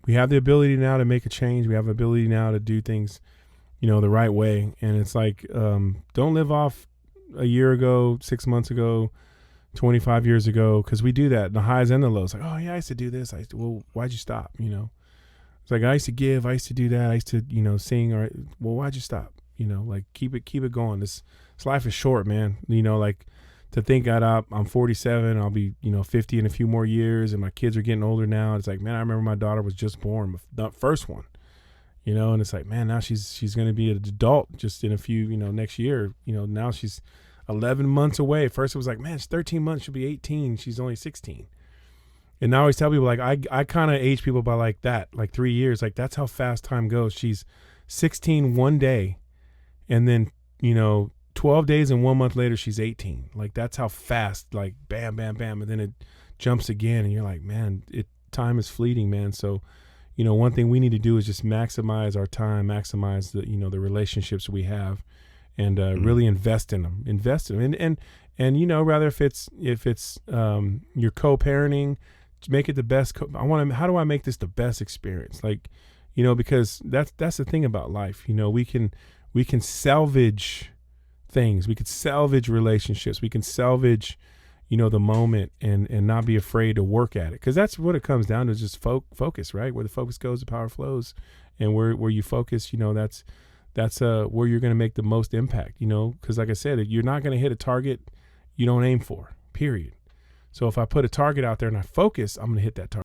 we have the ability now to make a change. We have the ability now to do things, the right way. And it's like, don't live off a year ago, 6 months ago, 25 years ago, because we do that, the highs and the lows. Like, oh yeah, I used to do this. Well, why'd you stop? It's like, I used to give, I used to do that, I used to, sing. Or, well, why'd you stop? Like keep it going. This life is short, man. Like to think that I'm 47, I'll be 50 in a few more years, and my kids are getting older now. It's like, man, I remember my daughter was just born, the first one. And it's like, man, now she's going to be an adult just in a few, next year. Now she's 11 months away. First it was like, man, it's 13 months, she'll be 18. She's only 16. And I always tell people, like, I kind of age people by like that, like 3 years. Like, that's how fast time goes. She's 16 one day, and then, 12 days and 1 month later, she's 18. Like, that's how fast, like, bam, bam, bam. And then it jumps again, and you're like, man, time is fleeting, man. So, one thing we need to do is just maximize our time, maximize the, the relationships we have, and really invest in them. And rather if it's you're co-parenting, make it the best. How do I make this the best experience? Like, because that's the thing about life. We can salvage things. We could salvage relationships. We can salvage, the moment and not be afraid to work at it. Cause that's what it comes down to, is just focus, right? Where the focus goes, the power flows. And where you focus, that's where you're going to make the most impact, cause like I said, you're not going to hit a target you don't aim for, period. So if I put a target out there and I focus, I'm going to hit that target.